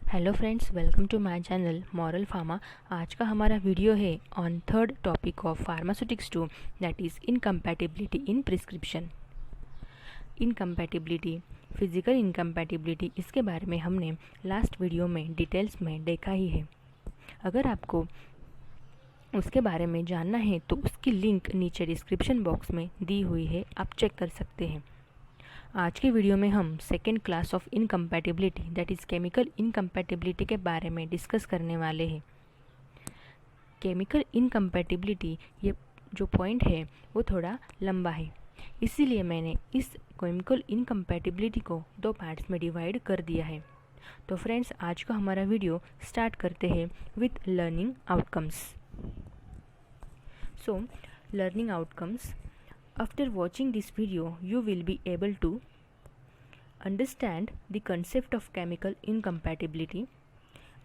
Hello friends, welcome to my channel Moral Pharma. आज का हमारा वीडियो है on third topic of pharmaceutics 2, that is incompatibility in prescription. Incompatibility, physical incompatibility, इसके बारे में हमने लास्ट वीडियो में डिटेल्स में देखा ही है। अगर आपको उसके बारे में जानना है तो उसकी लिंक नीचे डिस्क्रिप्शन बॉक्स में दी हुई है, आप चेक कर सकते हैं। आज के वीडियो में हम second class of incompatibility that is chemical incompatibility के बारे में डिस्कस करने वाले हैं। केमिकल इनकम्पैटिबिलिटी, ये जो पॉइंट है वो थोड़ा लंबा है, इसीलिए मैंने इस केमिकल इनकम्पैटिबिलिटी को दो पार्ट्स में डिवाइड कर दिया है। तो फ्रेंड्स, आज का हमारा वीडियो स्टार्ट करते हैं with learning outcomes. So learning outcomes, after watching this video you will be able to understand the concept of chemical incompatibility,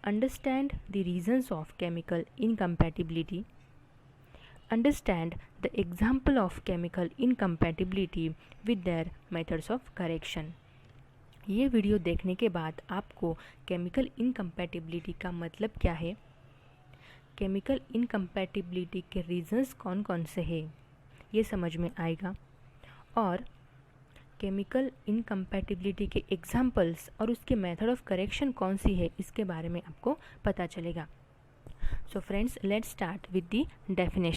understand the reasons of chemical incompatibility, understand the example of chemical incompatibility with their methods of correction। ये video देखने के बाद आपको chemical incompatibility का मतलब क्या है, chemical incompatibility के रीजंस कौन कौन से हैं ये समझ में आएगा, और केमिकल इनकम्पैटिबिलिटी के एग्जाम्पल्स और उसके मेथड ऑफ करेक्शन कौन सी है इसके बारे में आपको पता चलेगा। So friends, let's start with the definition.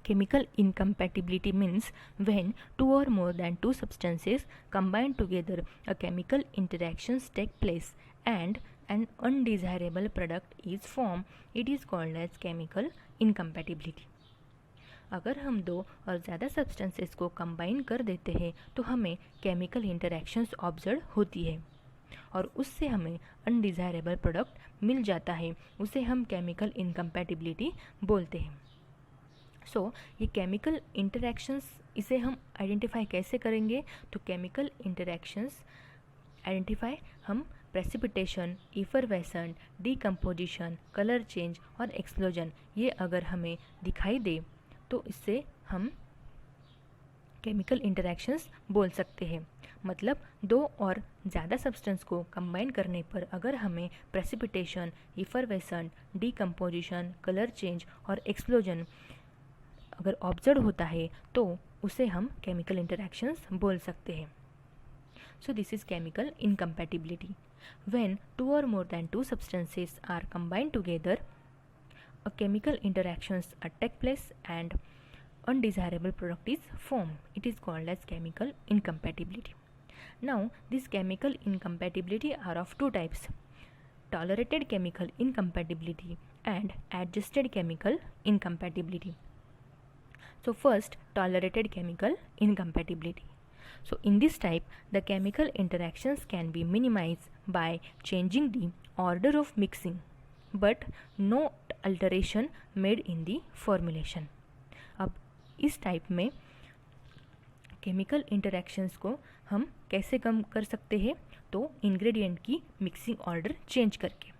Chemical incompatibility means when two or more than two substances combine together, a chemical interactions take place and an undesirable product is formed. It is called as chemical incompatibility। अगर हम दो और ज़्यादा substances को combine कर देते हैं तो हमें केमिकल इंटरेक्शंस ऑब्जर्व होती है और उससे हमें अनडिज़ायरेबल प्रोडक्ट मिल जाता है, उसे हम केमिकल इनकम्पैटिबिलिटी बोलते हैं। ये केमिकल इंटरेक्शंस, इसे हम आइडेंटिफाई कैसे करेंगे? तो केमिकल इंटरेक्शंस आइडेंटिफाई हम precipitation, effervescent, decomposition, colour change और एक्सप्लोजन, ये अगर हमें दिखाई दे तो इससे हम केमिकल इंटरेक्शंस बोल सकते हैं। मतलब दो और ज़्यादा सब्सटेंस को कंबाइन करने पर अगर हमें precipitation, effervescent, decomposition, colour change और एक्सप्लोजन अगर ऑब्जर्व होता है तो उसे हम केमिकल इंटरेक्शंस बोल सकते हैं। So this is chemical incompatibility. When two और more than two substances are combined together, a chemical interactions take place and undesirable product is formed. It is called as chemical incompatibility. Now this chemical incompatibility are of two types: tolerated chemical incompatibility and adjusted chemical incompatibility. So first, tolerated chemical incompatibility. So in this type, the chemical interactions can be minimized by changing the order of mixing, but no alteration made in the formulation। अब इस type में chemical interactions को हम कैसे कम कर सकते हैं? तो इंग्रेडिएंट की मिक्सिंग ऑर्डर चेंज करके,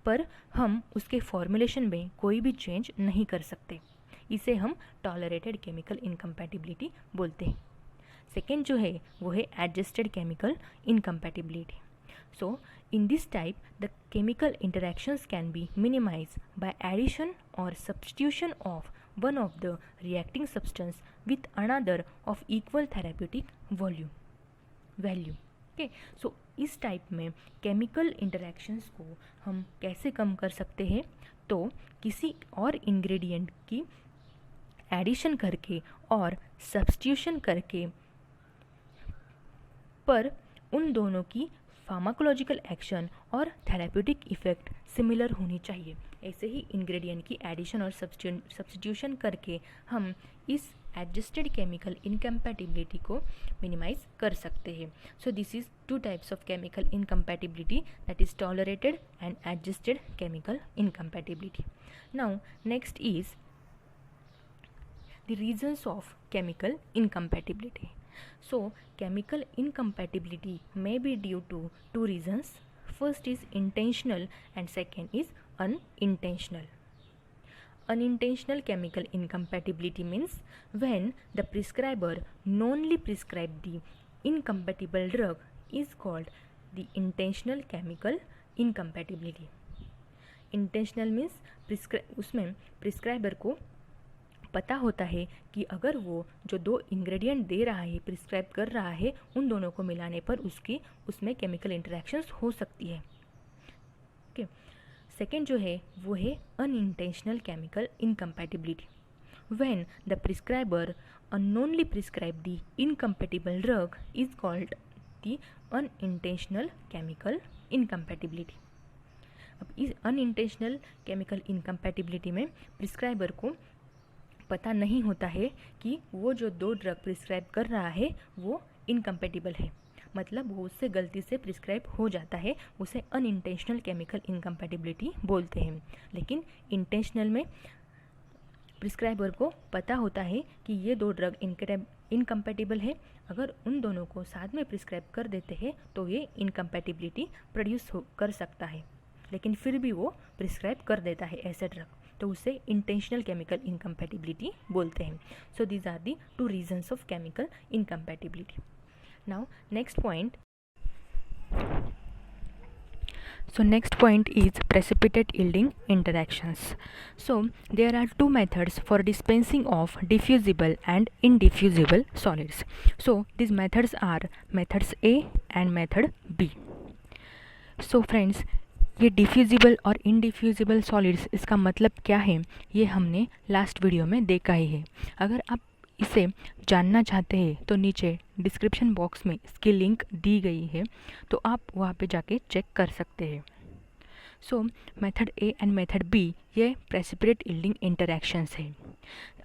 पर हम उसके फॉर्मुलेशन में कोई भी चेंज नहीं कर सकते। इसे हम टॉलरेटेड केमिकल इनकम्पैटिबिलिटी बोलते हैं। सेकेंड जो है वो है adjusted chemical incompatibility. So in this type, the chemical interactions can be minimized by addition or substitution of one of the reacting substance with another of equal therapeutic value। Okay, so इस type में chemical interactions को हम कैसे कम कर सकते हैं? तो किसी और इंग्रेडिएंट की एडिशन करके और सब्स्टिट्यूशन करके, पर उन दोनों की फार्माकोलॉजिकल एक्शन और थेराप्यूटिक इफेक्ट सिमिलर होनी चाहिए। ऐसे ही इंग्रेडिएंट की एडिशन और सब्स्टिट्यूशन करके हम इस एडजस्टेड केमिकल इनकम्पैटिबिलिटी को मिनिमाइज कर सकते हैं। So this is two types of chemical incompatibility, that is tolerated and adjusted chemical incompatibility. Now next is the reasons of chemical incompatibility. So chemical incompatibility may be due to two reasons. First is intentional and second is unintentional. Unintentional chemical incompatibility means when the prescriber knowingly prescribed the incompatible drug is called the intentional chemical incompatibility. Intentional means उसमें prescriber को पता होता है कि अगर वो जो दो इंग्रेडिएंट दे रहा है, प्रिस्क्राइब कर रहा है, उन दोनों को मिलाने पर उसमें केमिकल इंटरेक्शंस हो सकती है। ओके, सेकेंड जो है वो है unintentional chemical incompatibility. When the prescriber unknowingly prescribe the incompatible drug is called the unintentional chemical incompatibility। अब इस अनइंटेंशनल केमिकल इनकम्पैटिबिलिटी में प्रिस्क्राइबर को पता नहीं होता है कि वो जो दो ड्रग प्रिस्क्राइब कर रहा है वो इनकम्पैटिबल है, मतलब वो उससे गलती से प्रिस्क्राइब हो जाता है, उसे अनइंटेंशनल केमिकल इनकम्पैटिबिलिटी बोलते हैं। लेकिन इंटेंशनल में प्रिस्क्राइबर को पता होता है कि ये दो ड्रग इनकम्पैटिबल है, अगर उन दोनों को साथ में प्रिस्क्राइब कर देते हैं तो ये इनकम्पैटिबिलिटी प्रोड्यूस कर सकता है, लेकिन फिर भी वो प्रिस्क्राइब कर देता है ऐसे ड्रग, तो उसे इंटेंशनल केमिकल इनकम्पैटिबिलिटी बोलते हैं। So these are the two reasons of chemical incompatibility. Now next point. So next point is precipitate yielding interactions. So there are two methods for dispensing of diffusible and indiffusible solids. So these methods are methods A and method B. So friends, ये diffusible और इनडिफ्यूजिबल solids इसका मतलब क्या है ये हमने last video में देखा ही है। अगर आप इसे जानना चाहते हैं तो नीचे डिस्क्रिप्शन बॉक्स में इसकी लिंक दी गई है, तो आप वहाँ पे जाके चेक कर सकते हैं। So method A and method B ये प्रेसिपिटेट यील्डिंग इंटरैक्शंस है।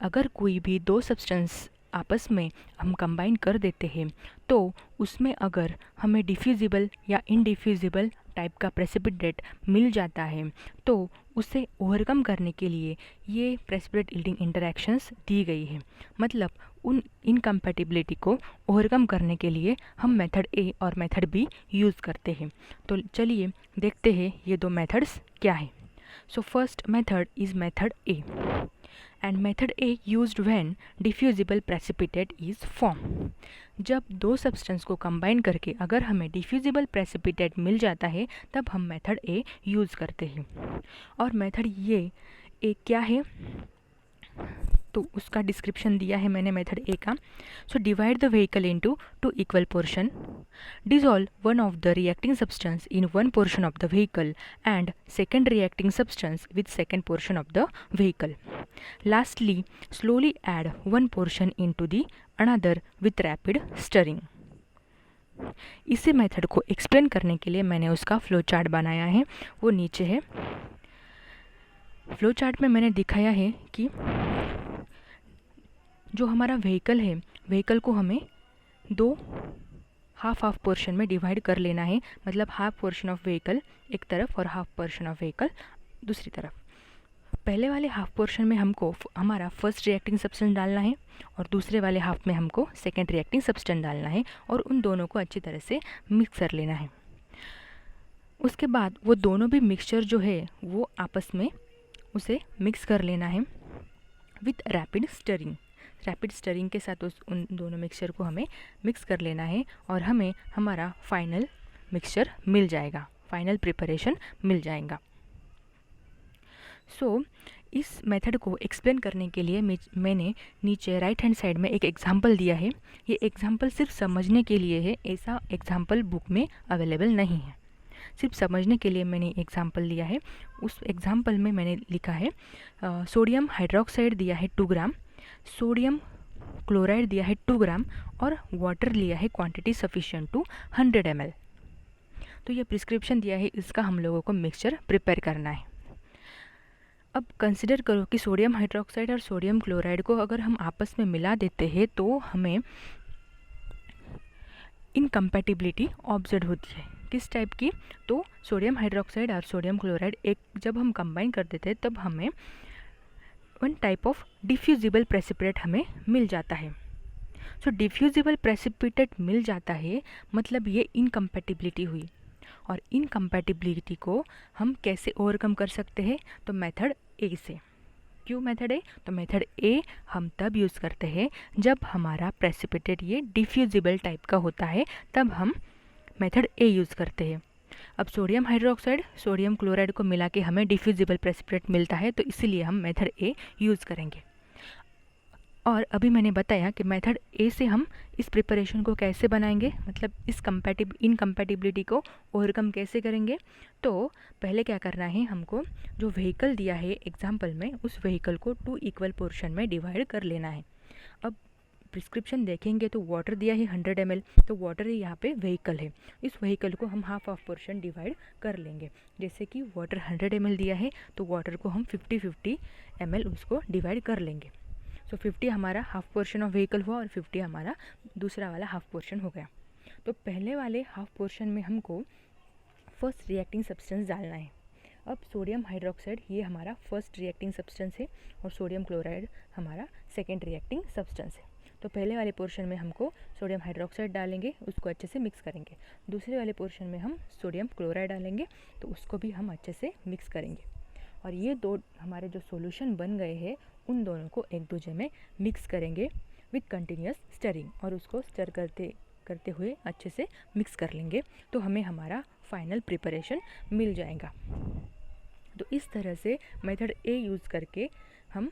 अगर कोई भी दो सब्सटेंस आपस में हम कंबाइन कर देते हैं तो उसमें अगर हमें डिफ्यूजिबल या इनडिफ्यूजिबल टाइप का प्रेसिपिटेट मिल जाता है तो उसे ओवरकम करने के लिए ये प्रेसिपिटेट यील्डिंग इंटरैक्शंस दी गई है। मतलब उन इनकम्पैटिबिलिटी को ओवरकम करने के लिए हम मेथड ए और मेथड बी यूज़ करते हैं। तो चलिए देखते हैं ये दो मेथड्स क्या है। So first method is method A and method A used when diffusible precipitate is formed। जब दो सब्सटेंस को कंबाइन करके अगर हमें डिफ्यूजिबल प्रेसिपिटेट मिल जाता है तब हम मेथड ए यूज़ करते हैं। और मेथड ये ए क्या है तो उसका डिस्क्रिप्शन दिया है मैंने मेथड ए का। So divide the vehicle into two equal portion, dissolve one of the reacting substance in one portion of the vehicle and second reacting substance with second portion of the vehicle, lastly slowly add one portion into the another with rapid stirring. इसी method को explain करने के लिए मैंने उसका flow chart बनाया है, वो नीचे है। फ्लो चार्ट में मैंने दिखाया है कि जो हमारा व्हीकल है, व्हीकल को हमें दो हाफ पोर्शन में डिवाइड कर लेना है। मतलब हाफ पोर्शन ऑफ व्हीकल एक तरफ और हाफ पोर्शन ऑफ व्हीकल दूसरी तरफ। पहले वाले हाफ पोर्शन में हमको हमारा फर्स्ट रिएक्टिंग सब्सटेंस डालना है और दूसरे वाले हाफ में हमको सेकेंड रिएक्टिंग सब्सटेंस डालना है और उन दोनों को अच्छी तरह से मिक्स कर लेना है। उसके बाद वो दोनों भी मिक्सचर जो है वो आपस में उसे मिक्स कर लेना है with rapid stirring. Rapid stirring के साथ उन दोनों मिक्सचर को हमें मिक्स कर लेना है और हमें हमारा फाइनल मिक्सचर मिल जाएगा, फाइनल प्रिपरेशन मिल जाएगा। सो इस मेथड को एक्सप्लेन करने के लिए मैंने नीचे राइट हैंड साइड में एक एग्जांपल दिया है। ये एग्जांपल सिर्फ समझने के लिए है, ऐसा एग्जांपल बुक में अवेलेबल नहीं है। सिर्फ समझने के लिए मैंने एग्जांपल लिया है। उस एग्जांपल में मैंने लिखा है सोडियम हाइड्रोक्साइड दिया है 2 ग्राम, सोडियम क्लोराइड दिया है 2 ग्राम और वाटर लिया है क्वांटिटी सफिशिएंट टू 100 ml। तो ये प्रिस्क्रिप्शन दिया है, इसका हम लोगों को मिक्सचर प्रिपेयर करना है। अब कंसिडर करो कि सोडियम हाइड्रोक्साइड और सोडियम क्लोराइड को अगर हम आपस में मिला देते हैं तो हमें इनकम्पैटिबिलिटी ऑब्जर्व होती है। किस टाइप की? तो सोडियम हाइड्रोक्साइड और सोडियम क्लोराइड एक जब हम कंबाइन कर देते हैं तब हमें one type of diffusible precipitate हमें मिल जाता है। सो डिफ्यूजिबल प्रेसिपिटेट मिल जाता है मतलब ये इनकम्पैटिबिलिटी हुई। और इनकम्पैटिबिलिटी को हम कैसे ओवरकम कर सकते हैं? तो मेथड ए से। क्यों मेथड ए? तो मेथड ए हम तब यूज़ करते हैं जब हमारा प्रेसिपिटेट ये डिफ्यूजिबल टाइप का होता है, तब हम मेथड ए यूज़ करते हैं। अब सोडियम हाइड्रोक्साइड सोडियम क्लोराइड को मिला के हमें डिफ्यूजिबल प्रेसिपिटेट मिलता है, तो इसीलिए हम मेथड ए यूज़ करेंगे। और अभी मैंने बताया कि मेथड ए से हम इस प्रिपरेशन को कैसे बनाएंगे, मतलब इस इनकम्पैटिबिलिटी को ओवरकम कैसे करेंगे। तो पहले क्या करना है, हमको जो व्हीकल दिया है एग्जाम्पल में, उस व्हीकल को 2 इक्वल पोर्शन में डिवाइड कर लेना है। अब प्रिस्क्रिप्शन देखेंगे तो वाटर दिया है 100 ml, तो वाटर ही यहाँ पे व्हीकल है। इस व्हीकल को हम हाफ पोर्शन डिवाइड कर लेंगे। जैसे कि वाटर 100 ml दिया है तो वाटर को हम 50-50 ml उसको डिवाइड कर लेंगे। सो 50 हमारा हाफ पोर्शन ऑफ व्हीकल हुआ और 50 हमारा दूसरा वाला हाफ पोर्शन हो गया। तो पहले वाले हाफ पोर्शन में हमको फर्स्ट रिएक्टिंग सब्सटेंस डालना है। अब सोडियम हाइड्रोक्साइड ये हमारा फर्स्ट रिएक्टिंग सब्सटेंस है और सोडियम क्लोराइड हमारा सेकेंड रिएक्टिंग सब्सटेंस है। तो पहले वाले पोर्शन में हमको सोडियम हाइड्रोक्साइड डालेंगे, उसको अच्छे से मिक्स करेंगे। दूसरे वाले पोर्शन में हम सोडियम क्लोराइड डालेंगे, तो उसको भी हम अच्छे से मिक्स करेंगे। और ये दो हमारे जो सॉल्यूशन बन गए हैं उन दोनों को एक दूसरे में मिक्स करेंगे विथ कंटिन्यूस स्टरिंग, और उसको स्टर करते हुए अच्छे से मिक्स कर लेंगे, तो हमें हमारा फाइनल प्रिपरेशन मिल जाएगा। तो इस तरह से मेथड ए यूज़ करके हम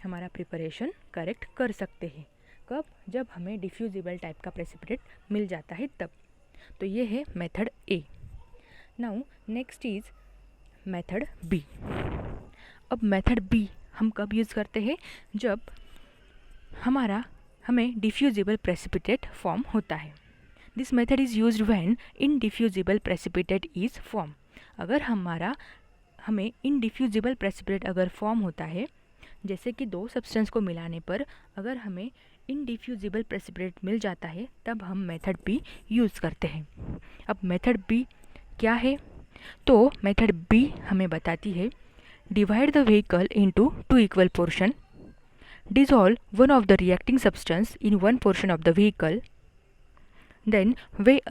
हमारा प्रिपरेशन करेक्ट कर सकते हैं। कब? जब हमें डिफ्यूजिबल टाइप का प्रेसिपिटेट मिल जाता है तब। तो ये है method A. Now next is method B. अब मेथड बी हम कब यूज़ करते हैं? जब हमें डिफ्यूजिबल प्रेसिपिटेट फॉर्म होता है। This method is used when indiffusible precipitate is form. अगर हमें इनडिफ्यूजिबल प्रेसिपिटेट अगर फॉर्म होता है, जैसे कि दो सब्सटेंस को मिलाने पर अगर हमें इनडिफ्यूजिबल प्रेसिपिटेट मिल जाता है, तब हम मेथड बी यूज़ करते हैं। अब मेथड बी क्या है? तो मेथड बी हमें बताती है, divide the vehicle into 2 equal portion, dissolve one of the reacting substance in one portion of the vehicle, then weigh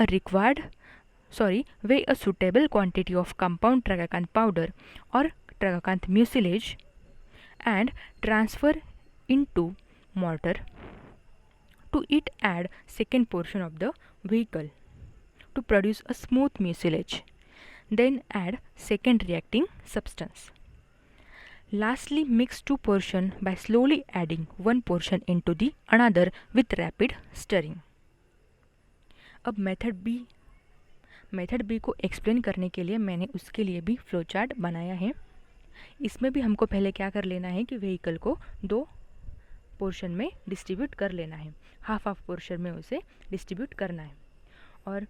a suitable quantity of compound tragacanth powder or tragacanth mucilage and transfer into mortar. To it add second portion of the vehicle to produce a smooth mucilage. Then add second reacting substance. Lastly, mix 2 portions by slowly adding 1 portion into the another with rapid stirring. अब method B को explain करने के लिए मैंने उसके लिए भी flow chart बनाया है। इसमें भी हमको पहले क्या कर लेना है कि व्हीकल को 2 पोर्शन में डिस्ट्रीब्यूट कर लेना है, हाफ पोर्शन में उसे डिस्ट्रीब्यूट करना है। और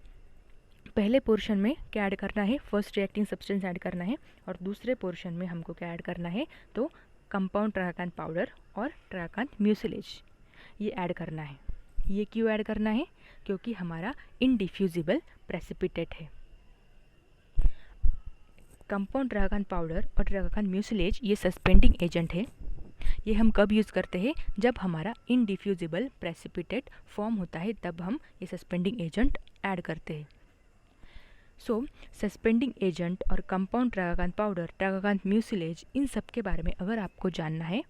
पहले पोर्शन में क्या ऐड करना है? फर्स्ट रिएक्टिंग सब्सटेंस ऐड करना है, और दूसरे पोर्शन में हमको क्या ऐड करना है? तो कंपाउंड ट्रागाकांथ पाउडर और ट्रागाकांथ म्यूसिलेज ये ऐड करना है। ये क्यों ऐड करना है? क्योंकि हमारा इनडिफ्यूजिबल प्रेसिपिटेट है। कंपाउंड ट्रागाकांथ पाउडर और ट्रागाकांथ म्यूसिलेज ये सस्पेंडिंग एजेंट है। ये हम कब यूज़ करते हैं? जब हमारा इनडिफ्यूजिबल प्रेसिपिटेट फॉर्म होता है, तब हम ये सस्पेंडिंग एजेंट ऐड करते हैं। सो सस्पेंडिंग एजेंट और कंपाउंड ट्रागाकांथ पाउडर, ट्रागाकांथ म्यूसिलेज, इन सब के बारे में अगर आपको जानना है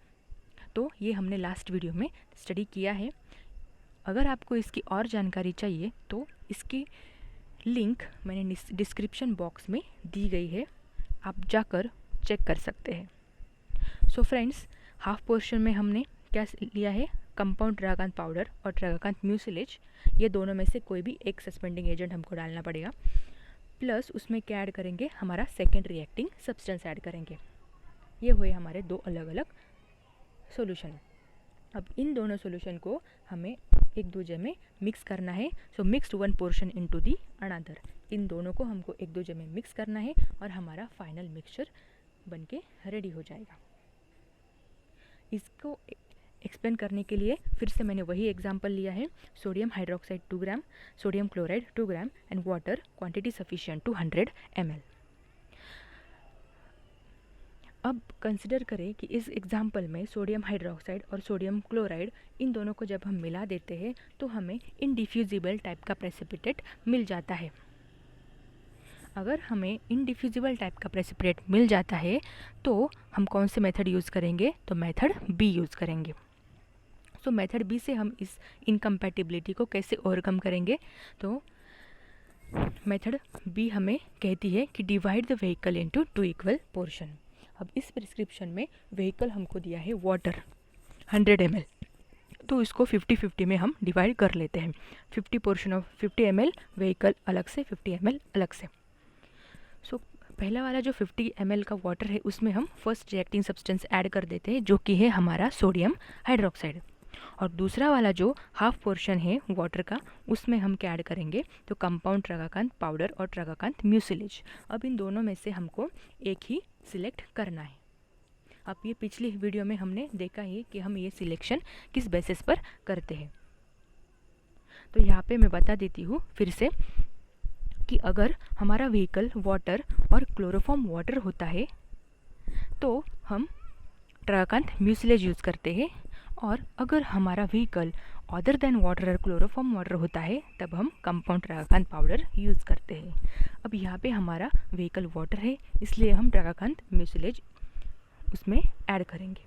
तो ये हमने लास्ट वीडियो में स्टडी किया है। अगर आपको इसकी और जानकारी चाहिए तो इसकी लिंक मैंने डिस्क्रिप्शन बॉक्स में दी गई है, आप जाकर चेक कर सकते हैं। सो फ्रेंड्स, हाफ पोर्शन में हमने क्या लिया है? कंपाउंड ट्रागाकांथ पाउडर और ट्रागाकांथ म्यूसिलेज। ये दोनों में से कोई भी एक सस्पेंडिंग एजेंट हमको डालना पड़ेगा, प्लस उसमें क्या ऐड करेंगे? हमारा सेकेंड रिएक्टिंग सब्सटेंस ऐड करेंगे। ये हुए हमारे 2 अलग अलग सॉल्यूशन। अब इन दोनों सॉल्यूशन को हमें एक दूसरे में मिक्स करना है। So mixed 1 portion into the another. इन दोनों को हमको एक दूसरे में मिक्स करना है और हमारा फाइनल मिक्सचर बनके रेडी हो जाएगा। इसको एक्सप्लेन करने के लिए फिर से मैंने वही एग्जांपल लिया है। सोडियम हाइड्रोक्साइड 2 ग्राम, सोडियम क्लोराइड 2 ग्राम and water quantity sufficient to 100 ml। अब कंसिडर करें कि इस एग्जांपल में सोडियम हाइड्रोक्साइड और सोडियम क्लोराइड, इन दोनों को जब हम मिला देते हैं तो हमें इनडिफ्यूजिबल टाइप का प्रेसिपिटेट मिल जाता है। अगर हमें इनडिफ्यूजिबल टाइप का प्रेसिपिटेट मिल जाता है तो हम कौन से मेथड यूज़ करेंगे? तो मेथड बी यूज़ करेंगे। सो मेथड बी से हम इस इनकम्पैटिबिलिटी को कैसे ओवरकम करेंगे? तो मेथड बी हमें कहती है कि divide the vehicle into 2 equal portion. अब इस प्रिस्क्रिप्शन में व्हीकल हमको दिया है वाटर 100 ml, तो इसको 50-50 में हम डिवाइड कर लेते हैं। 50 पोर्शन ऑफ 50 ml व्हीकल अलग से, 50 ml अलग से। सो पहला वाला जो 50 ml का वाटर है उसमें हम फर्स्ट रिएक्टिंग सब्सटेंस ऐड कर देते हैं जो कि है हमारा सोडियम हाइड्रोक्साइड। और दूसरा वाला जो हाफ पोर्शन है वाटर का उसमें हम क्या ऐड करेंगे, तो कंपाउंड ट्रगाकांत पाउडर और ट्रगाकांत म्यूसिलेज। अब इन दोनों में से हमको एक ही सिलेक्ट करना है। अब ये पिछली वीडियो में हमने देखा है कि हम ये सिलेक्शन किस बेसिस पर करते हैं। तो यहाँ पे मैं बता देती हूँ फिर से कि अगर हमारा व्हीकल वाटर और क्लोरोफॉर्म वाटर होता है तो हम ट्रगाकांत म्यूसिलेज यूज़ करते हैं, और अगर हमारा व्हीकल अदर देन वाटर और क्लोरोफॉर्म वाटर होता है तब हम कंपाउंड ट्रगाकांत पाउडर यूज़ करते हैं। अब यहाँ पे हमारा व्हीकल वाटर है इसलिए हम ट्रगाकांत म्यूसिलेज उसमें ऐड करेंगे।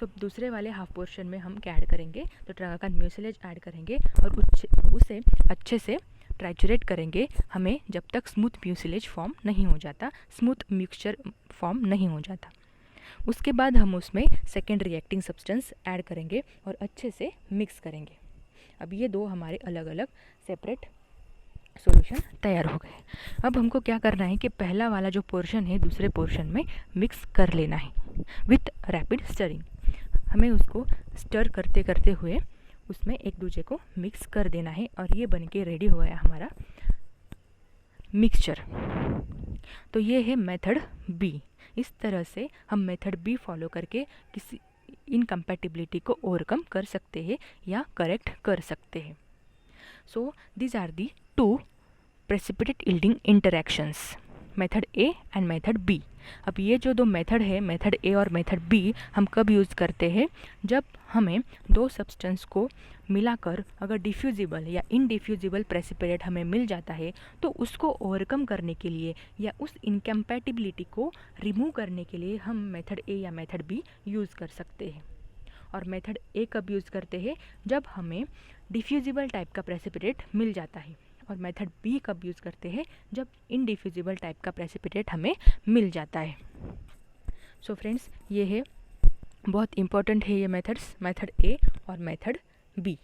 सो दूसरे वाले हाफ पोर्शन में हम क्या ऐड करेंगे, तो ट्रगाकांत म्यूसिलेज ऐड करेंगे और उसे अच्छे से ट्राइचुरेट करेंगे हमें जब तक स्मूथ म्यूसिलेज फॉर्म नहीं हो जाता, स्मूथ मिक्सचर फॉर्म नहीं हो जाता। उसके बाद हम उसमें सेकेंड रिएक्टिंग सब्सटेंस ऐड करेंगे और अच्छे से मिक्स करेंगे। अब ये दो हमारे अलग अलग सेपरेट सॉल्यूशन तैयार हो गए। अब हमको क्या करना है कि पहला वाला जो पोर्शन है दूसरे पोर्शन में मिक्स कर लेना है विथ रैपिड स्टरिंग। हमें उसको स्टर करते करते हुए उसमें एक दूसरे को मिक्स कर देना है और ये बनके रेडी हो गया हमारा मिक्सचर। तो ये है मेथड बी। इस तरह से हम मेथड बी फॉलो करके किसी इनकम्पैटिबिलिटी को ओवरकम कर सकते हैं या करेक्ट कर सकते हैं। So these are the two precipitate yielding interactions, method A and method B. अब ये जो दो मेथड है, मेथड ए और मेथड बी, हम कब यूज़ करते हैं, जब हमें दो सब्सटेंस को मिलाकर अगर डिफ्यूजिबल या इनडिफ्यूजिबल प्रेसिपिटेट हमें मिल जाता है तो उसको ओवरकम करने के लिए या उस इनकम्पैटिबिलिटी को रिमूव करने के लिए हम मेथड ए या मेथड बी यूज़ कर सकते हैं। और मेथड ए कब यूज़ करते हैं, जब हमें डिफ्यूजिबल टाइप का प्रेसिपिटेट मिल जाता है, और मेथड बी कब यूज़ करते हैं, जब इनडिफ्यूजिबल टाइप का प्रेसिपिटेट हमें मिल जाता है। सो फ्रेंड्स, ये है बहुत इंपॉर्टेंट है ये मेथड्स, मेथड ए और method B.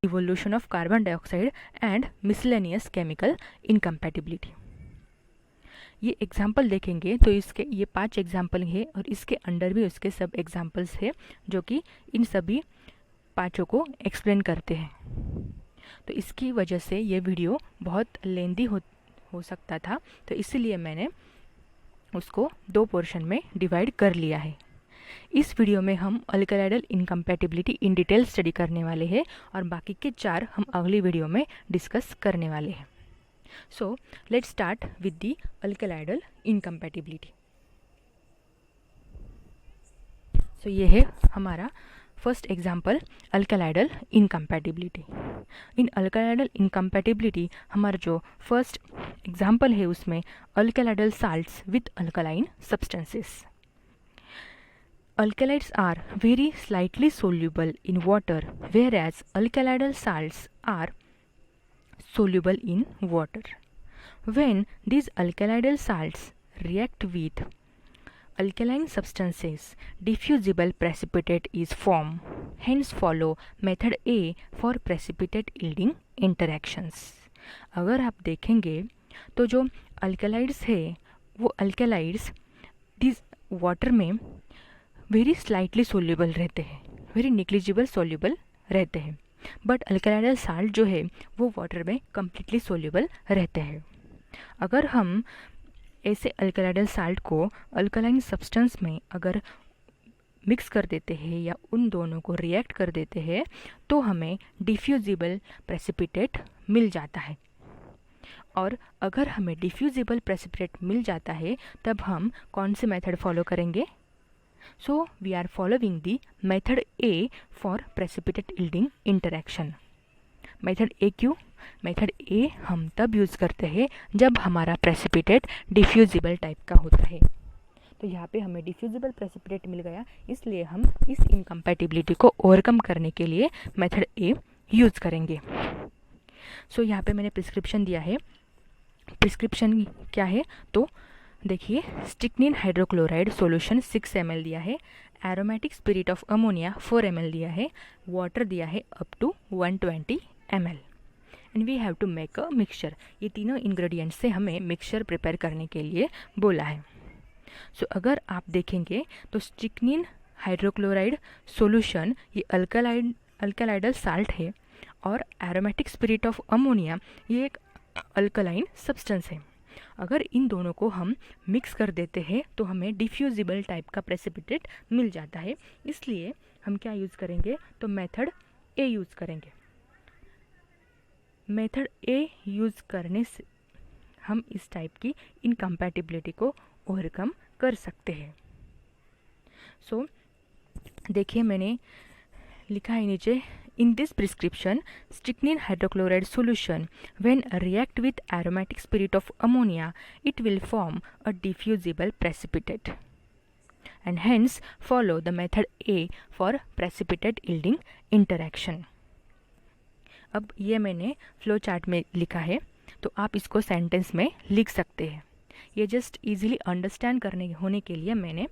Evolution of carbon dioxide and miscellaneous chemical incompatibility. ये एग्जाम्पल देखेंगे तो इसके ये 5 एग्जाम्पल है और इसके अंडर भी उसके सब एग्जाम्पल्स है जो कि इन सभी पाँचों को एक्सप्लेन करते हैं। तो इसकी वजह से ये वीडियो बहुत लेंदी हो सकता था, तो इसीलिए मैंने उसको 2 पोर्शन में डिवाइड कर लिया है। इस वीडियो में हम अल्कलाइडल इनकम्पैटिबिलिटी इन डिटेल स्टडी करने वाले हैं और बाकी के 4 हम अगली वीडियो में डिस्कस करने वाले हैं। So let's start with the alkaloidal incompatibility. So ये है हमारा first example alkaloidal incompatibility. In alkaloidal incompatibility हमारा जो फर्स्ट एग्जाम्पल है उसमें alkaloidal salts with alkaline substances. Alkalides are very slightly soluble in water, whereas alkaloidal salts are soluble in water. When these alkaloidal salts react with alkaline substances, diffusible precipitate is formed. Hence follow method A for precipitate yielding interactions. अगर आप देखेंगे तो जो alkalides है वो alkalides this water में very slightly soluble रहते हैं, वेरी निग्लिजिबल सोल्यूबल रहते हैं, बट अल्कलाइडल साल्ट जो है वो वाटर में कम्प्लीटली सोल्यूबल रहते हैं। अगर हम ऐसे अल्कलाइडल साल्ट को अल्कलाइन सब्सटेंस में अगर मिक्स कर देते हैं या उन दोनों को रिएक्ट कर देते हैं तो हमें डिफ्यूजिबल प्रेसिपिटेट मिल जाता है। और अगर हमें डिफ्यूजिबल प्रेसिपिटेट मिल जाता है तब हम कौन से मेथड फॉलो करेंगे? So we are following the method A for precipitate yielding interaction. Method A क्यों? मेथड ए हम तब यूज़ करते हैं जब हमारा प्रेसिपिटेट डिफ्यूजिबल टाइप का होता है। तो यहाँ पे हमें डिफ्यूजिबल प्रेसिपिटेट मिल गया, इसलिए हम इस इनकम्पैटिबिलिटी को ओवरकम करने के लिए मेथड ए यूज़ करेंगे। सो यहाँ पे मैंने प्रिस्क्रिप्शन दिया है। प्रिस्क्रिप्शन क्या है तो देखिए, स्ट्रिक्निन हाइड्रोक्लोराइड सॉल्यूशन 6 ml दिया है, aromatic spirit of ammonia 4 ml दिया है, वाटर दिया है up to 120 ml and we have to make a mixture. ये तीनों इंग्रेडिएंट्स से हमें मिक्सचर प्रिपेयर करने के लिए बोला है। सो अगर आप देखेंगे तो स्ट्रिक्निन हाइड्रोक्लोराइड सॉल्यूशन ये अल्कलाइडल साल्ट है और एरोमेटिक स्पिरिट ऑफ अमोनिया ये एक अल्कलाइन सब्सटेंस है। अगर इन दोनों को हम मिक्स कर देते हैं तो हमें डिफ्यूजिबल टाइप का प्रेसिपिटेट मिल जाता है। इसलिए हम क्या यूज़ करेंगे तो मेथड ए यूज़ करेंगे। मेथड ए यूज़ करने से हम इस टाइप की इनकम्पैटिबिलिटी को ओवरकम कर सकते हैं। सो देखिए, मैंने लिखा है नीचे, in this prescription strychnine hydrochloride solution when react with aromatic spirit of ammonia it will form a diffusible precipitate and hence follow the method A for precipitate yielding interaction। अब ये मैंने फ्लो चार्ट में लिखा है, तो आप इसको sentence में लिख सकते हैं। ये जस्ट इजीली अंडरस्टैंड करने होने के लिए मैंने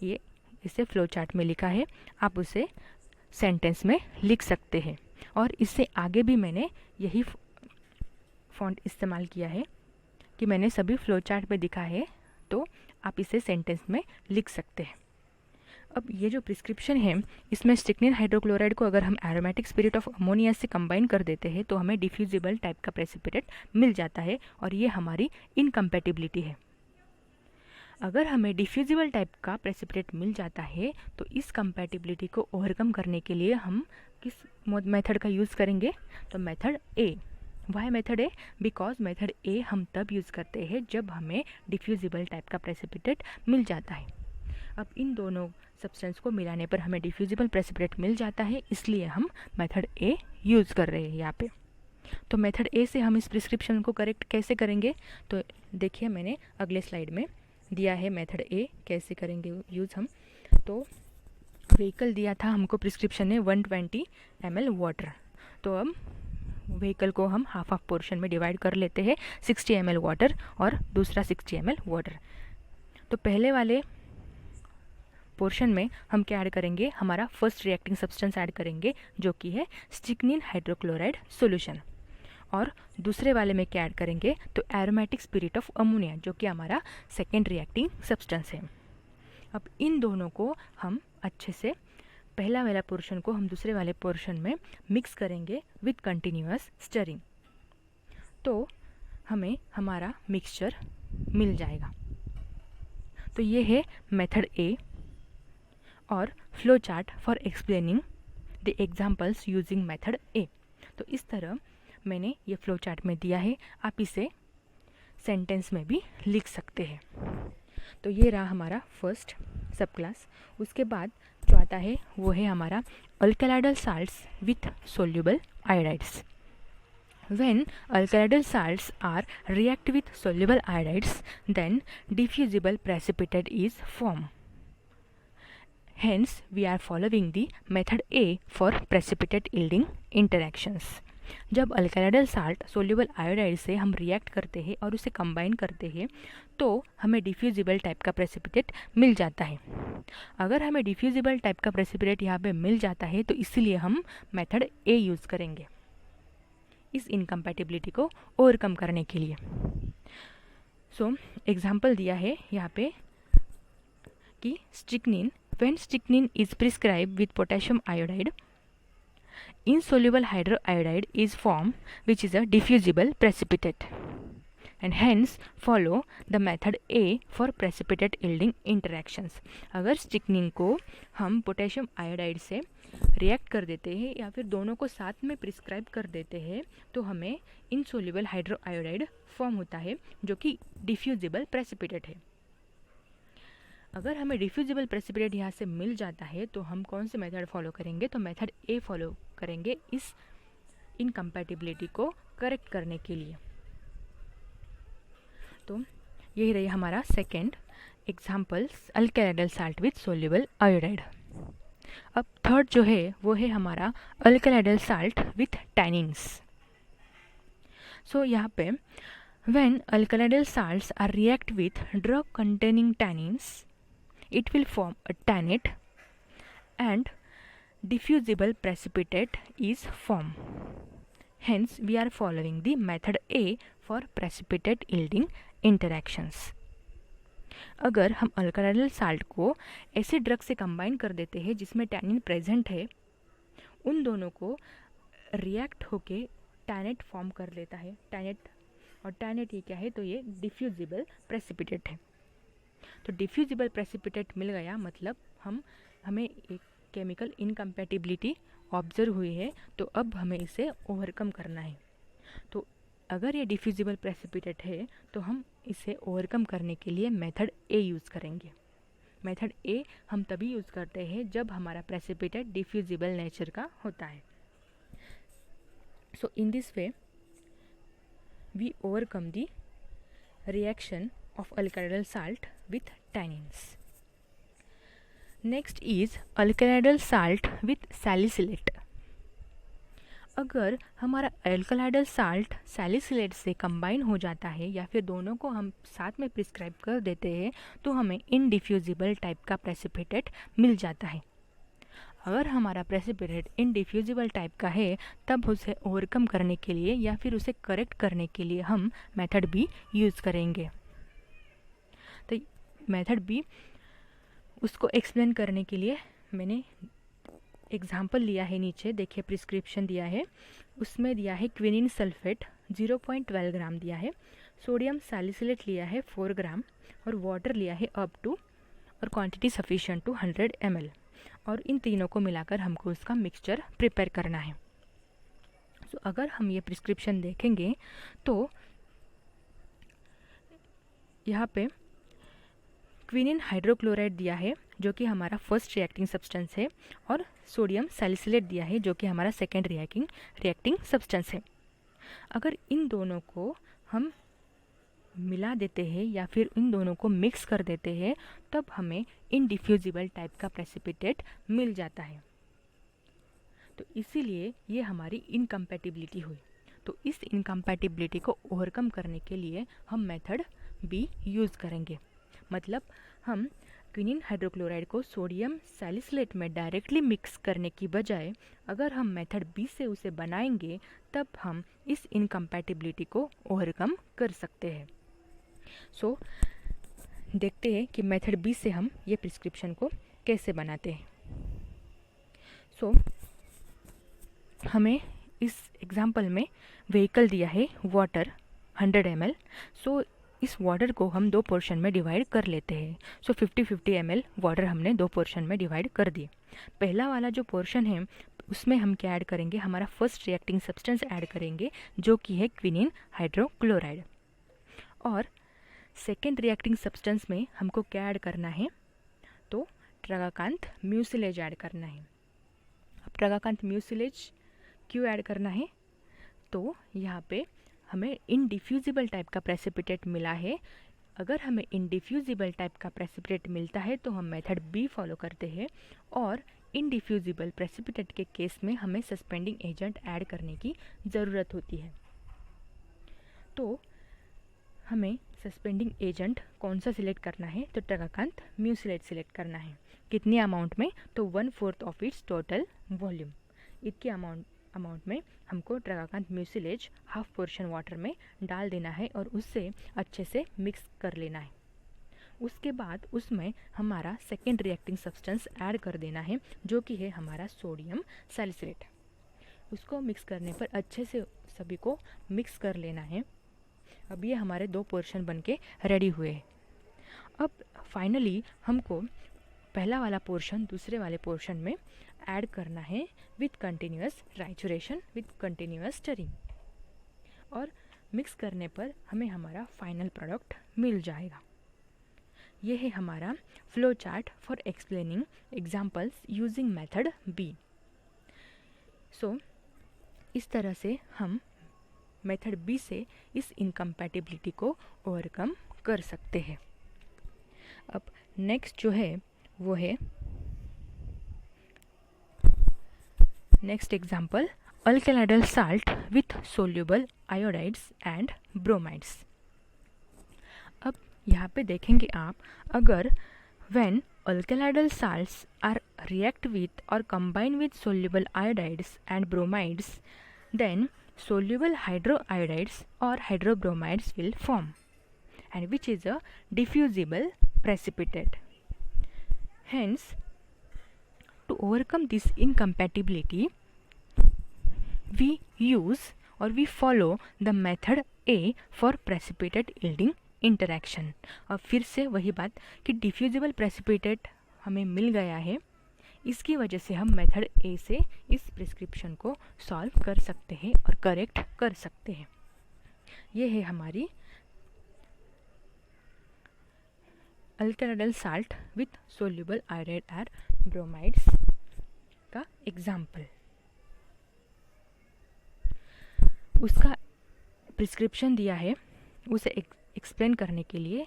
ये इसे फ्लो चार्ट में लिखा है, आप उसे सेंटेंस में लिख सकते हैं। और इससे आगे भी मैंने यही फॉन्ट इस्तेमाल किया है कि मैंने सभी फ्लो चार्ट में दिखा है, तो आप इसे सेंटेंस में लिख सकते हैं। अब ये जो प्रिस्क्रिप्शन है, इसमें स्ट्रिक्निन हाइड्रोक्लोराइड को अगर हम एरोमेटिक स्पिरिट ऑफ अमोनिया से कंबाइन कर देते हैं तो हमें डिफ्यूजिबल टाइप का प्रेसिपिटेट मिल जाता है और ये हमारी इनकम्पैटिबिलिटी है। अगर हमें डिफ्यूजिबल टाइप का प्रेसिपिटेट मिल जाता है तो इस कंपैटिबिलिटी को ओवरकम करने के लिए हम किस मेथड का यूज़ करेंगे तो method A. Why method A? Because method A हम तब यूज़ करते हैं जब हमें डिफ्यूजिबल टाइप का प्रेसिपिटेट मिल जाता है। अब इन दोनों सब्सटेंस को मिलाने पर हमें डिफ्यूजिबल प्रेसिपिटेट मिल जाता है, इसलिए हम मेथड ए यूज़ कर रहे हैं यहाँ पे। तो मेथड ए से हम इस प्रिस्क्रिप्शन को करेक्ट कैसे करेंगे तो देखिए, मैंने अगले स्लाइड में दिया है मेथड ए कैसे करेंगे यूज़ हम। तो व्हीकल दिया था हमको प्रिस्क्रिप्शन में 120 ml वाटर, तो अब व्हीकल को हम हाफ पोर्शन में डिवाइड कर लेते हैं, 60 ml वाटर और दूसरा 60 ml वाटर। तो पहले वाले पोर्शन में हम क्या ऐड करेंगे, हमारा फर्स्ट रिएक्टिंग सब्सटेंस ऐड करेंगे जो कि है स्ट्रिक्निन हाइड्रोक्लोराइड सॉल्यूशन, और दूसरे वाले में क्या ऐड करेंगे तो एरोमेटिक स्पिरिट ऑफ अमोनिया जो कि हमारा सेकेंड रिएक्टिंग सब्सटेंस है। अब इन दोनों को हम अच्छे से, पहला वाला पोर्शन को हम दूसरे वाले पोर्शन में मिक्स करेंगे विथ कंटिन्यूअस स्टरिंग, तो हमें हमारा मिक्सचर मिल जाएगा। तो ये है मेथड ए और flow chart for explaining the examples using method A. तो इस तरह मैंने ये फ्लो चार्ट में दिया है, आप इसे सेंटेंस में भी लिख सकते हैं। तो ये रहा हमारा फर्स्ट सब क्लास। उसके बाद जो आता है वो है हमारा alkaloidal salts with soluble iodides. When alkaloidal salts are react with soluble iodides then diffusible precipitate is form. Hence, we are following the method A for precipitate yielding interactions। जब अल्कलाइडल साल्ट सोल्यूबल आयोडाइड से हम react करते हैं और उसे combine करते हैं तो हमें डिफ्यूजिबल टाइप का प्रेसिपिटेट मिल जाता है। अगर हमें डिफ्यूजिबल टाइप का प्रेसिपिटेट यहाँ पे मिल जाता है तो इसीलिए हम मेथड ए यूज़ करेंगे इस इनकम्पैटिबिलिटी को ओवरकम करने के लिए। सो एग्जाम्पल दिया है यहाँ पे कि strychnine, when strychnine is prescribed with potassium iodide, insoluble hydroiodide is formed which is a diffusible precipitate and hence follow the method A for precipitate yielding interactions। अगर स्ट्रिक्निन को हम पोटेशियम आयोडाइड से react कर देते हैं या फिर दोनों को साथ में प्रिस्क्राइब कर देते हैं तो हमें इनसोल्यूबल हाइड्रोआयोडाइड फॉर्म होता है जो कि डिफ्यूजिबल प्रेसिपिटेट है। अगर हमें डिफ्यूजिबल प्रेसिपिटेट यहाँ से मिल जाता है तो हम कौन से मेथड फॉलो करेंगे तो मेथड ए फॉलो करेंगे इस इनकम्पैटिबिलिटी को करेक्ट करने के लिए। तो यही रही हमारा second examples alkaloidal salt with soluble iodide. अब थर्ड जो है वो है हमारा alkaloidal salt with tannins. So यहाँ पे when alkaloidal salts are react with drug containing tannins, it will form a tannate and diffusible precipitate is formed. Hence, we are following the method A for precipitate yielding interactions. अगर हम अल्कलाइडल salt को ऐसे drug से combine कर देते हैं जिसमें tannin present है, उन दोनों को रिएक्ट होके टैनेट फॉर्म कर लेता है. टैनेट और टैनेट ये क्या है, तो ये डिफ्यूजिबल प्रेसिपिटेट है. तो डिफ्यूजिबल प्रेसिपिटेट मिल गया, मतलब हमें एक केमिकल इनकम्पैटिबिलिटी ऑब्जर्व हुई है, तो अब हमें इसे ओवरकम करना है. तो अगर ये डिफ्यूजिबल प्रेसिपिटेट है तो हम इसे ओवरकम करने के लिए मेथड ए यूज़ करेंगे. मेथड ए हम तभी यूज़ करते हैं जब हमारा प्रेसिपिटेट डिफ्यूजिबल नेचर का होता है. So in this way we overcome the reaction of alkaloidal salt with tannins. Next is alkaloidal salt with salicylate. अगर हमारा अल्कलाइडल साल्ट सैलिसिलेट से कंबाइन हो जाता है या फिर दोनों को हम साथ में प्रिस्क्राइब कर देते हैं तो हमें इनडिफ्यूजिबल टाइप का प्रेसिपिटेट मिल जाता है. अगर हमारा प्रेसिपिटेट इनडिफ्यूजिबल टाइप का है तब उसे ओवरकम करने के लिए या फिर उसे करेक्ट करने के लिए हम मेथड बी यूज़ करेंगे. तो मेथड बी उसको एक्सप्लेन करने के लिए मैंने एग्जाम्पल लिया है. नीचे देखिए प्रिस्क्रिप्शन दिया है, उसमें दिया है क्विनिन सल्फेट 0.12 ग्राम दिया है, सोडियम सैलिसिलेट लिया है 4 ग्राम और वाटर लिया है अप टू और क्वांटिटी सफिशिएंट टू 100 ml. और इन तीनों को मिलाकर हमको उसका मिक्सचर प्रिपेयर करना है. सो अगर हम ये प्रिस्क्रिप्शन देखेंगे तो यहाँ पे क्विनिन हाइड्रोक्लोराइड दिया है जो कि हमारा फर्स्ट रिएक्टिंग सब्सटेंस है और सोडियम सैलिसिलेट दिया है जो कि हमारा सेकेंड रिएक्टिंग सब्सटेंस है. अगर इन दोनों को हम मिला देते हैं या फिर इन दोनों को मिक्स कर देते हैं तब हमें इनडिफ्यूजिबल टाइप का प्रेसिपिटेट मिल जाता है. तो इसीलिए ये हमारी इनकम्पैटिबिलिटी हुई. तो इस इनकम्पैटिबिलिटी को ओवरकम करने के लिए हम मेथड बी यूज़ करेंगे. मतलब हम क्विनिन हाइड्रोक्लोराइड को सोडियम सैलिसिलेट में डायरेक्टली मिक्स करने की बजाय अगर हम मेथड बी से उसे बनाएंगे तब हम इस इनकम्पैटिबिलिटी को ओवरकम कर सकते हैं. सो देखते हैं कि मेथड बी से हम ये प्रिस्क्रिप्शन को कैसे बनाते हैं. सो हमें इस एग्जाम्पल में व्हीकल दिया है वाटर 100 ml. सो इस वाटर को हम दो पोर्शन में डिवाइड कर लेते हैं. सो 50-50 ml वाटर हमने दो पोर्शन में डिवाइड कर दिए. पहला वाला जो पोर्शन है उसमें हम क्या ऐड करेंगे, हमारा फर्स्ट रिएक्टिंग सब्सटेंस ऐड करेंगे जो कि है क्विनिन हाइड्रोक्लोराइड. और सेकेंड रिएक्टिंग सब्सटेंस में हमको क्या ऐड करना है, तो ट्रगाकांत म्यूसिलेज ऐड करना है. अब ट्रगाकांत म्यूसिलेज क्यों ऐड करना है, तो यहाँ पे हमें इनडिफ्यूजिबल टाइप का प्रेसिपिटेट मिला है. अगर हमें इनडिफ्यूजिबल टाइप का प्रेसिपिटेट मिलता है तो हम मेथड बी फॉलो करते हैं और इनडिफ्यूजिबल प्रेसिपिटेट के केस में हमें सस्पेंडिंग एजेंट ऐड करने की ज़रूरत होती है. तो हमें सस्पेंडिंग एजेंट कौन सा सिलेक्ट करना है, तो ट्रगाकांत म्यूसिलेट सिलेक्ट करना है. कितनी अमाउंट में, तो 1/4 ऑफ इट्स टोटल वॉल्यूम. इतनी अमाउंट में हमको ट्रगाकांत म्यूसिलेज हाफ पोर्शन वाटर में डाल देना है और उससे अच्छे से मिक्स कर लेना है. उसके बाद उसमें हमारा सेकेंड रिएक्टिंग सब्सटेंस ऐड कर देना है जो कि है हमारा सोडियम सैलिसिलेट. उसको मिक्स करने पर अच्छे से सभी को मिक्स कर लेना है. अब ये हमारे दो पोर्शन बनके रेडी हुए हैं. अब फाइनली हमको पहला वाला पोर्शन दूसरे वाले पोर्शन में ऐड करना है with continuous trituration with continuous stirring. और मिक्स करने पर हमें हमारा फाइनल प्रोडक्ट मिल जाएगा. ये है हमारा flow chart for explaining examples using method B. So इस तरह से हम मेथड बी से इस इनकम्पैटिबिलिटी को ओवरकम कर सकते हैं. अब नेक्स्ट जो है वो है next example alkaloidal salt with soluble iodides and bromides. अब यहाँ पे देखेंगे आप, अगर when alkaloidal salts are react with or combine with soluble iodides and bromides, then soluble hydroiodides or hydrobromides will form, and which is a diffusible precipitate. Hence, to overcome this incompatibility, we use or we follow the method A for precipitate yielding interaction. और फिर से वही बात कि diffusible precipitate हमें मिल गया है, इसकी वजह से हम मेथड ए से इस प्रिस्क्रिप्शन को सॉल्व कर सकते हैं और करेक्ट कर सकते हैं। ये है हमारी अल्कलाइडल साल्ट विथ सोल्यूबल आयोडाइड और ब्रोमाइड्स का एग्जाम्पल। उसका प्रिस्क्रिप्शन दिया है, उसे एक्सप्लेन करने के लिए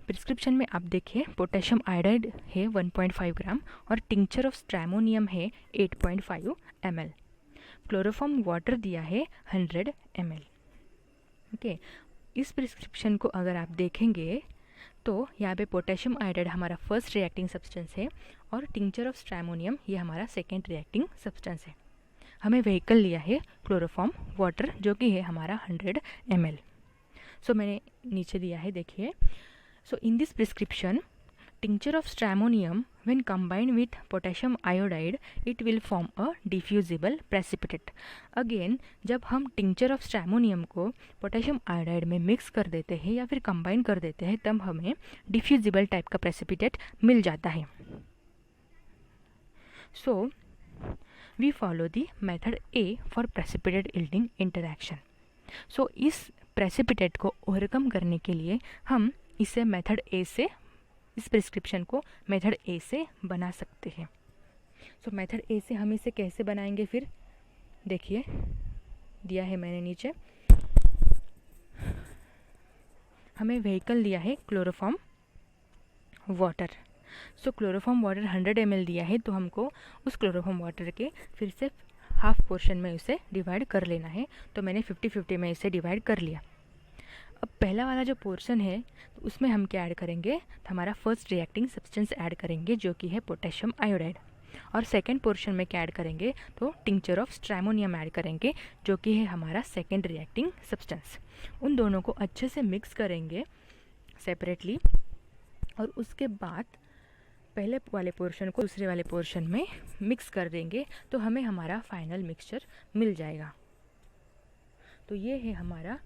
प्रिस्क्रिप्शन में आप देखिए, पोटेशियम आयोडाइड है 1.5 ग्राम और टिंक्चर ऑफ स्ट्रैमोनियम है 8.5 ml। क्लोरोफॉर्म वाटर दिया है 100 ml। ओके, इस प्रिस्क्रिप्शन को अगर आप देखेंगे तो यहाँ पे पोटेशियम आयोडाइड हमारा फर्स्ट रिएक्टिंग सब्सटेंस है और टिंक्चर ऑफ स्ट्रैमोनियम ये हमारा सेकेंड रिएक्टिंग सब्सटेंस है। हमें व्हीकल लिया है क्लोरोफॉर्म वाटर जो कि है हमारा 100 ml। सो मैंने नीचे दिया है, देखिए। So in this prescription, tincture of stramonium when combined with potassium iodide it will form a diffusible precipitate. Again, जब हम टिंक्चर ऑफ स्ट्रैमोनियम को पोटेशियम आयोडाइड में मिक्स कर देते हैं या फिर कंबाइन कर देते हैं, तब हमें डिफ्यूजिबल टाइप का प्रेसिपिटेट मिल जाता है। So we follow the method A for precipitate yielding interaction. So इस प्रेसिपिटेट को ओवरकम करने के लिए हम इसे मेथड ए से, इस प्रिस्क्रिप्शन को मेथड ए से बना सकते हैं। सो मेथड ए से हम इसे कैसे बनाएंगे, फिर देखिए दिया है मैंने नीचे। हमें व्हीकल दिया है क्लोरोफॉर्म वाटर। सो क्लोरोफॉर्म वाटर 100 ml दिया है, तो हमको उस क्लोरोफॉर्म वाटर के फिर से हाफ पोर्शन में उसे डिवाइड कर लेना है। तो मैंने 50-50 में इसे डिवाइड कर लिया। अब पहला वाला जो पोर्शन है तो उसमें हम क्या ऐड करेंगे, तो हमारा फर्स्ट रिएक्टिंग सब्सटेंस ऐड करेंगे जो कि है पोटेशियम आयोडाइड। और सेकेंड पोर्शन में क्या ऐड करेंगे, तो टिंक्चर ऑफ स्ट्रैमोनियम ऐड करेंगे जो कि है हमारा सेकेंड रिएक्टिंग सब्सटेंस। उन दोनों को अच्छे से मिक्स करेंगे सेपरेटली और उसके बाद पहले वाले पोर्शन को दूसरे वाले पोर्शन में मिक्स कर देंगे, तो हमें हमारा फाइनल मिक्सचर मिल जाएगा। तो ये है हमारा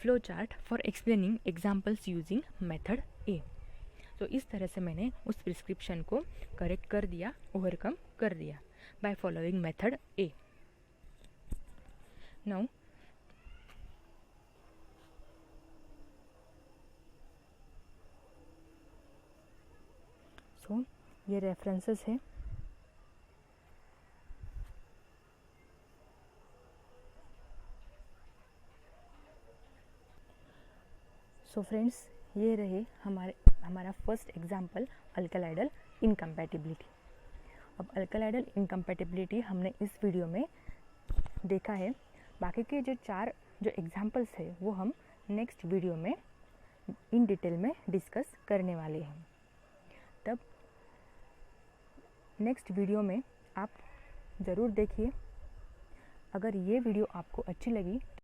flow chart for explaining examples using method A. तो इस तरह से मैंने उस प्रिस्क्रिप्शन को करेक्ट कर दिया, ओवरकम कर दिया by following method A. Now so ये रेफरेंसेस है। सो फ्रेंड्स, ये रहे हमारा फर्स्ट एग्जाम्पल अल्कलाइडल इनकम्पैटिबिलिटी। अब अल्कलाइडल इनकम्पैटिबिलिटी हमने इस वीडियो में देखा है। बाकी के जो 4 जो एग्जाम्पल्स है वो हम नेक्स्ट वीडियो में इन डिटेल में डिस्कस करने वाले हैं। तब नेक्स्ट वीडियो में आप ज़रूर देखिए। अगर ये वीडियो आपको अच्छी लगी